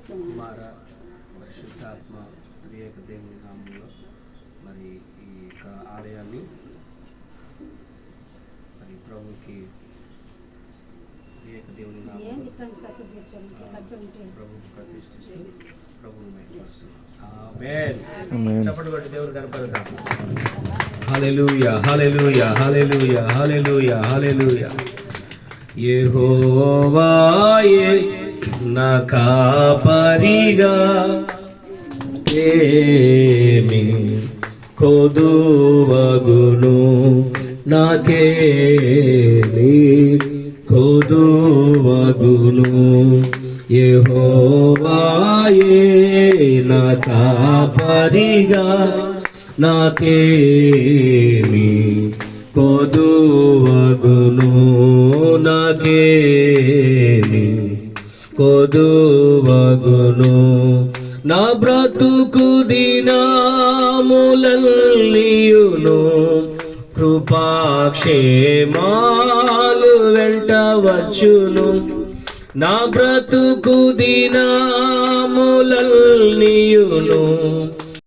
కుమార పరిశుద్ధాత్మ త్రియేక దేవుని నామంలో మరి ఈ యొక్క ఆలయాన్ని మరి ప్రభుకి త్రియేక దేవుని నామంలో ప్రభుకు ప్రతిష్ఠిస్తూ ప్రభువుని మహిమపరుస్తున్నాం. ఆమేన్. చప్పట్లు కొట్టి దేవుని కనపడతాం. హల్లెలూయా హల్లెలూయా హల్లెలూయా హల్లెలూయా హల్లెలూయా. యెహోవాయే నా కాపరిగా ఏమి కొదువగును, నాకేమి కొదువగును. యెహోవాయే నా కాపరిగా నాకేమి కొదువగును, నాకేమి కొదువగును. నా బ్రతుకు దినములన్నీయును కృపాక్షేమాలు వెంట వచ్చును. నా బ్రతుకు దినములన్నీయును